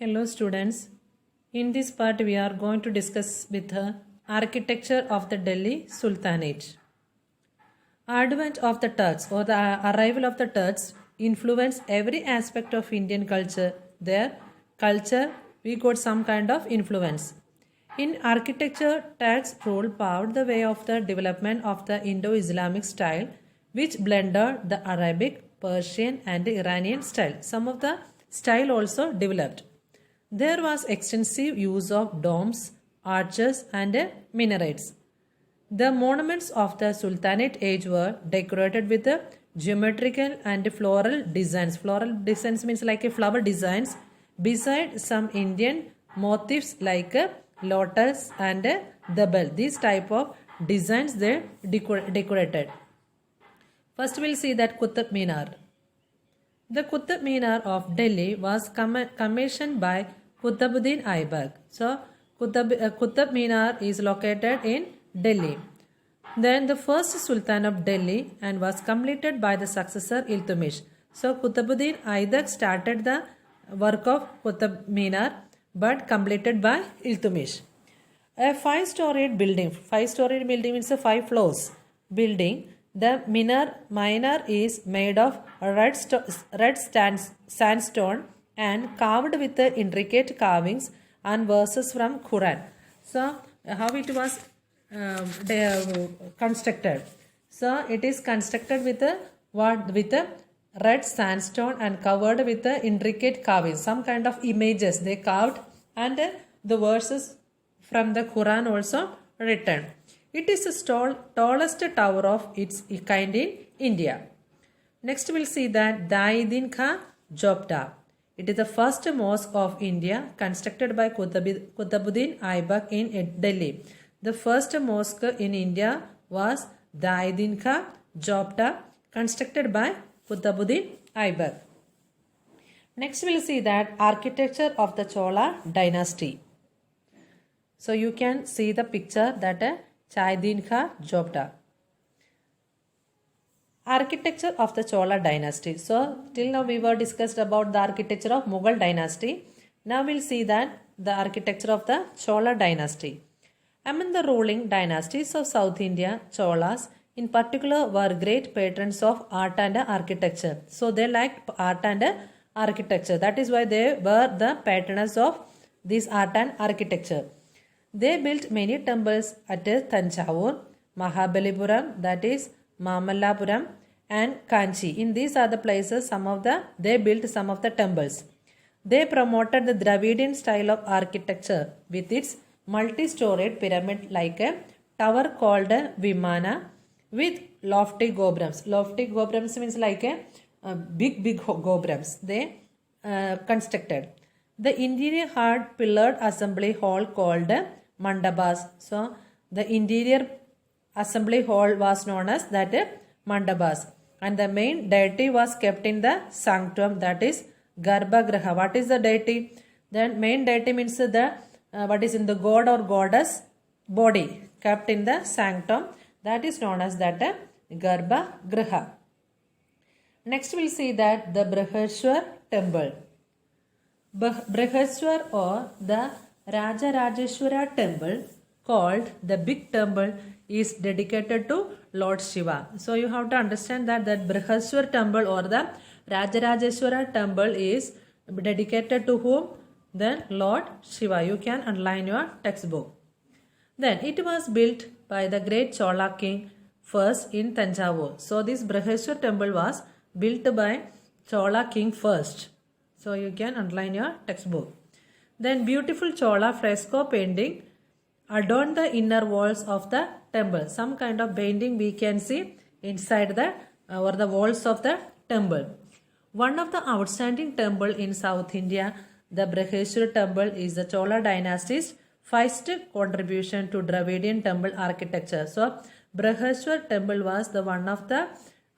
Hello students. In this part we are going to discuss with the architecture of the Delhi Sultanate. Advent of the Turks or the arrival of the Turks influenced every aspect of Indian culture. Their culture we got some kind of influence. In architecture, Turks rule paved the way of the development of the Indo-Islamic style which blended the Arabic, Persian and Iranian style. Some of the style also developed. There was extensive use of domes, arches and minarets. The monuments of the Sultanate age were decorated with geometrical and floral designs. Floral designs means like a flower designs beside some Indian motifs like a lotus and the bell. These type of designs they decorated. First we'll see that Qutb Minar. The Qutb Minar of Delhi was commissioned by Qutbuddin Aibak. So, Qutb Minar is located in Delhi. Then the first Sultan of Delhi and was completed by the successor Iltutmish. So, Qutbuddin Aibak started the work of Qutb Minar but completed by Iltutmish. A five-storied building. Five-storied building means a 5 floors building. The minor is made of red sandstone and carved with the intricate carvings and verses from Quran. So, how it was constructed? So, it is constructed with a red sandstone and covered with the intricate carvings. Some kind of images they carved and the verses from the Quran also written. It is the tallest tower of its kind in India. Next we will see that Daidin Kha Jopta. It is the first mosque of India constructed by Qutbuddin Aibak in Delhi. The first mosque in India was Daidin Kha Jopta constructed by Qutbuddin Aibak. Next we will see that architecture of the Chola Dynasty. So you can see the picture that Chhatadiya Kha Jopta. Architecture of the Chola dynasty. So till now we were discussed about the architecture of Mughal dynasty. Now we'll see that the architecture of the Chola dynasty. Among the ruling dynasties of South India, Cholas in particular were great patrons of art and architecture. So they liked art and architecture. That is why they were the patrons of this art and architecture. They built many temples at Thanjavur, Mahabalipuram, that is Mamallapuram and Kanchi. In these are the places they built some of the temples. They promoted the Dravidian style of architecture with its multi-storied pyramid like a tower called Vimana with lofty gopurams. Lofty gopurams means like a big gopurams they constructed. The interior had pillared assembly hall called Mandabas. So the interior assembly hall was known as that Mandabas. And the main deity was kept in the sanctum, that is Garbhagriha. What is the deity? Then main deity means the what is in the god or goddess body kept in the sanctum, that is known as that Garbhagriha. Next we'll see that the Brihadishwar temple. Brihadishwar or the Rajeshwara temple called the big temple is dedicated to Lord Shiva. So you have to understand that Brihadishwar temple or the Rajeshwara temple is dedicated to whom? Then Lord Shiva. You can underline your textbook. Then it was built by the great Chola king first in Thanjavur. So this Brihadishwar temple was built by Chola king first. So you can underline your textbook. Then beautiful Chola fresco painting adorn the inner walls of the temple. Some kind of painting we can see inside the or the walls of the temple. One of the outstanding temple in South India, the Brihadishwar temple, is the Chola dynasty's first contribution to Dravidian temple architecture. So Brihadishwar temple was the one of the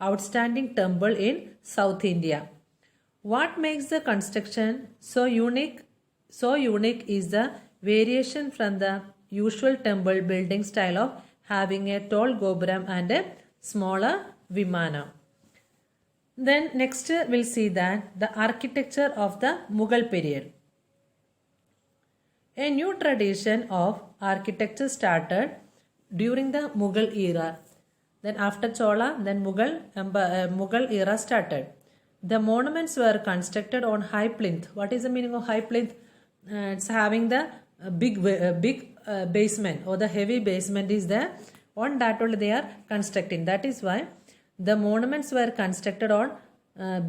outstanding temple in South India. What makes the construction so unique is the variation from the usual temple building style of having a tall gopuram and a smaller vimana. Then next we'll see that the architecture of the Mughal period. A new tradition of architecture started during the Mughal era. Then after Chola, then Mughal era started. The monuments were constructed on high plinth. What is the meaning of high plinth? It's having the big basement, or the heavy basement is there. On that only they are constructing. That is why the monuments were constructed on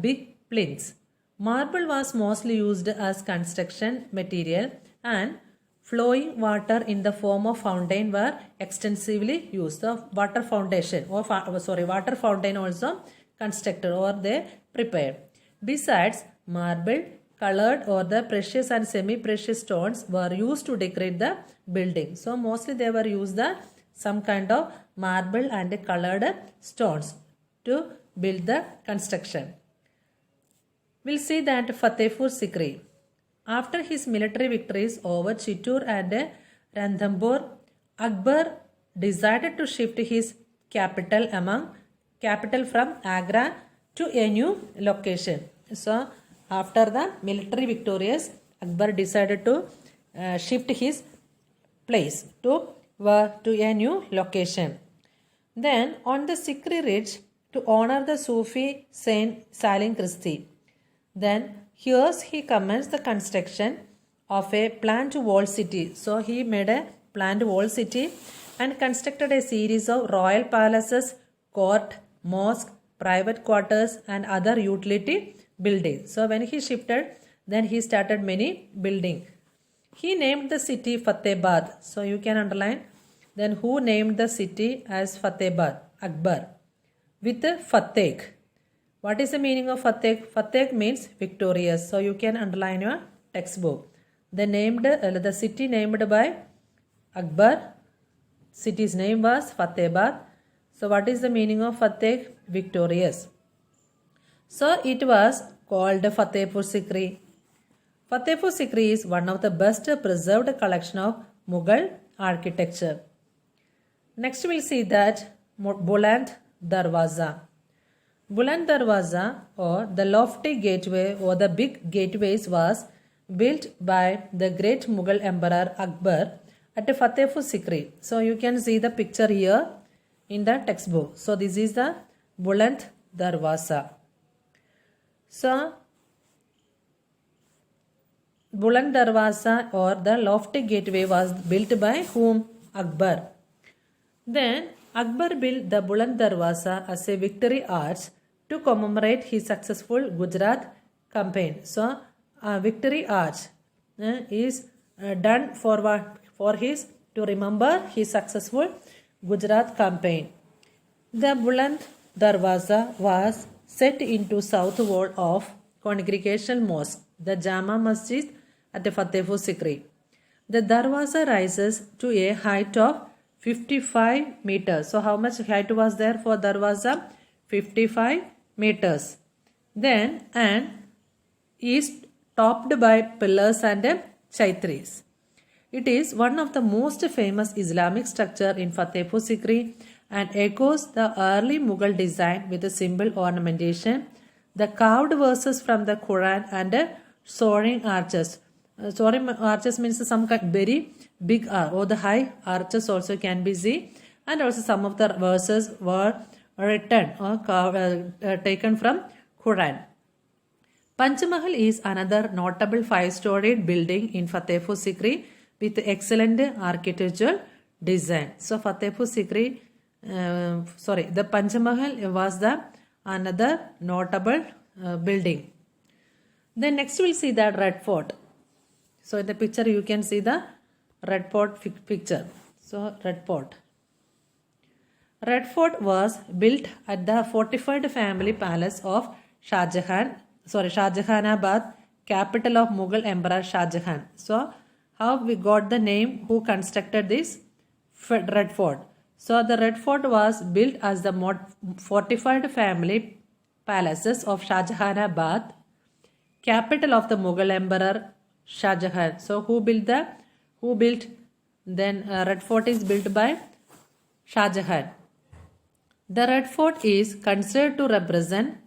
big plinths. Marble was mostly used as construction material, and flowing water in the form of fountain were extensively used. The water foundation water fountain also constructed or they prepared. Besides, marble, colored or the precious and semi-precious stones were used to decorate the building. So mostly they were used some kind of marble and colored stones to build the construction. We'll see that Fatehpur Sikri. After his military victories over Chittoor and Ranthambore, Akbar decided to shift his capital from Agra to a new location. So, after the military victorious, Akbar decided to shift his place to a new location. Then, on the Sikri ridge, to honor the Sufi Saint Salim Christi, then here he commenced the construction of a planned walled city. So he made a planned walled city and constructed a series of royal palaces, court, mosque, private quarters and other utility buildings. So when he shifted, then he started many buildings. He named the city Fatehbad. So you can underline. Then who named the city as Fatehbad? Akbar. With Fateh. What is the meaning of Fateh? Fateh means victorious. So you can underline your textbook. The city named by Akbar. City's name was Fatehbad. So what is the meaning of Fateh? Victorious. So it was called Fatehpur Sikri. Fatehpur Sikri is one of the best preserved collection of Mughal architecture. Next we'll see that Buland Darwaza. Buland Darwaza or the lofty gateway or the big gateways was built by the great Mughal Emperor Akbar at Fatehpur Sikri. So you can see the picture here in the textbook. So this is the Buland Darwaza. So Buland Darwaza or the lofty gateway was built by whom? Akbar. Then Akbar built the Buland Darwaza as a victory arch to commemorate his successful Gujarat campaign. So, victory arch is done to remember his successful Gujarat campaign. The Buland Darwaza was set into south wall of Congregational Mosque, the Jama Masjid at Fatehpur Sikri. The Darwaza rises to a height of 55 meters. So how much height was there for Darwaza? 55 meters. Then and is topped by pillars and chaitris. It is one of the most famous Islamic structure in Fatehpur Sikri and echoes the early Mughal design with a simple ornamentation, the carved verses from the Quran and soaring arches. Soaring arches means some very big or the high arches also can be seen, and also some of the verses were written or taken from Quran. Taj Mahal is another notable 5-storied building in Fatehpur Sikri with excellent architectural design. So Fatehpur Sikri, the Taj Mahal was the another notable building. Then next we'll see the Red Fort. So in the picture you can see the Red Fort picture. So Red Fort. Red Fort was built at the fortified family palace of Shahjahanabad, capital of Mughal Emperor Shah Jahan. So how we got the name, who constructed this Red Fort? So the Red Fort was built as the fortified family palaces of Shahjahanabad, capital of the Mughal Emperor Shah Jahan. So who built? Then Red Fort is built by Shah Jahan. The Red Fort is considered to represent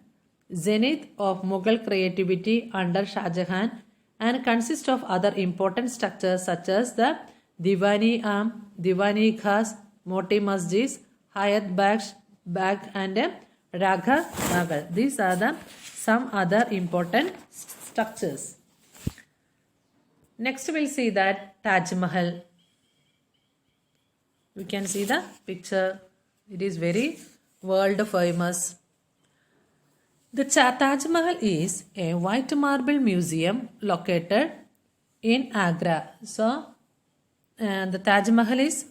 zenith of Mughal creativity under Shah Jahan, and consists of other important structures such as the Diwani Am, Diwani Khas, Moti Masjids, Hayat Bag and Ragha Nagar. These are the some other important structures. Next we will see that Taj Mahal. You can see the picture. It is very world famous. The Taj Mahal is a white marble museum located in Agra. So, the Taj Mahal is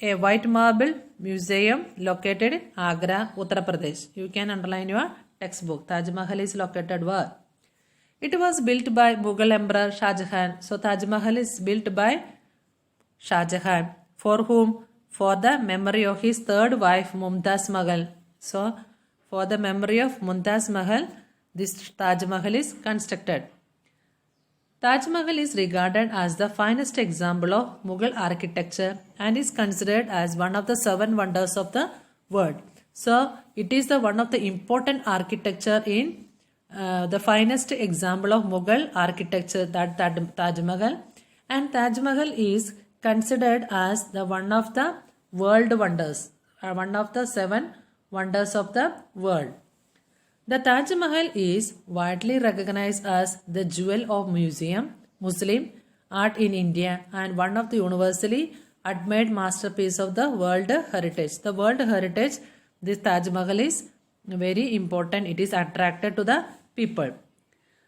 a white marble museum located in Agra, Uttar Pradesh. You can underline your textbook. Taj Mahal is located where? It was built by Mughal Emperor Shah Jahan. So, Taj Mahal is built by Shah Jahan. For whom? For the memory of his third wife Mumtaz Mahal. So, for the memory of Mumtaz Mahal, this Taj Mahal is constructed. Taj Mahal is regarded as the finest example of Mughal architecture and is considered as one of the 7 wonders of the world. So, it is the one of the important architecture in the finest example of Mughal architecture, that Taj Mahal. And Taj Mahal is considered as the one of the world wonders, one of the 7 wonders of the world. The Taj Mahal is widely recognized as the jewel of Muslim art in India and one of the universally admired masterpiece of the world heritage. The world heritage, this Taj Mahal is very important. It is attracted to the people.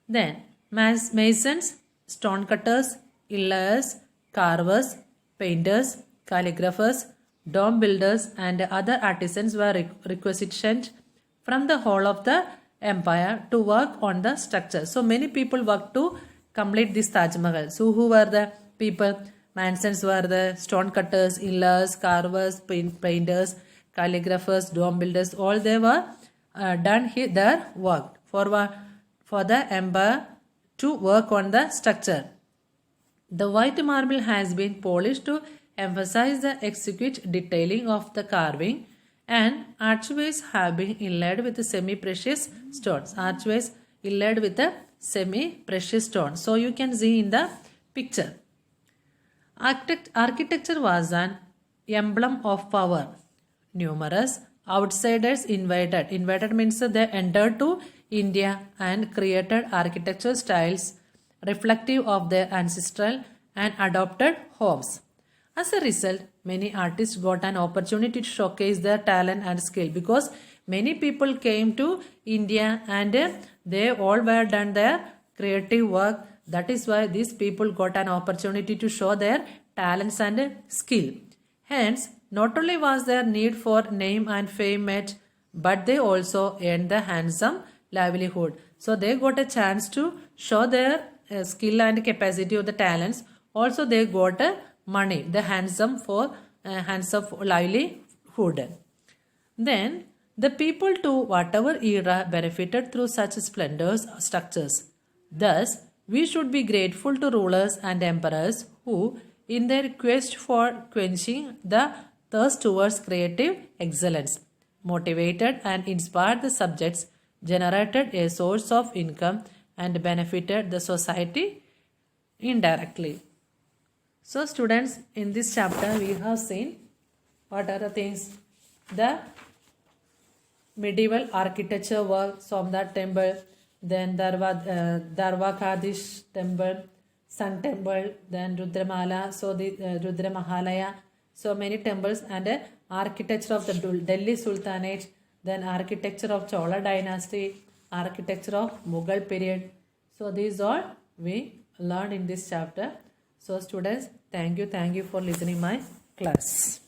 Then masons, stone cutters, inlayers, carvers, painters, calligraphers, dome builders and other artisans were requisitioned from the whole of the empire to work on the structure. So many people worked to complete this Taj Mahal. So who were the people? Masons were the stone cutters, inlayers, carvers, painters, calligraphers, dome builders. All they were done their work for the empire to work on the structure. The white marble has been polished to emphasize the exquisite detailing of the carving, and archways have been inlaid with semi-precious stones. Archways inlaid with the semi-precious stones. So you can see in the picture. Architecture was an emblem of power. Numerous outsiders invited. Invited means they entered to India and created architectural styles reflective of their ancestral and adopted homes. As a result, many artists got an opportunity to showcase their talent and skill because many people came to India and they all were done their creative work. That is why these people got an opportunity to show their talents and skill. Hence, not only was there need for name and fame met, but they also earned the handsome livelihood. So they got a chance to show their skill and capacity of the talents. Also they got money, the handsome livelihood. Then the people to whatever era benefited through such splendors structures. Thus, we should be grateful to rulers and emperors who, in their quest for quenching the thirst towards creative excellence, motivated and inspired the subjects, generated a source of income and benefited the society indirectly. So students, in this chapter we have seen what are the things? The medieval architecture works of that temple, then Darwakadish temple, Sun temple, then Rudramala, so the Rudra Mahalaya, so many temples, and architecture of the Delhi Sultanate, then architecture of Chola Dynasty, architecture of Mughal period. So these all we learned in this chapter. So students, thank you for listening my class.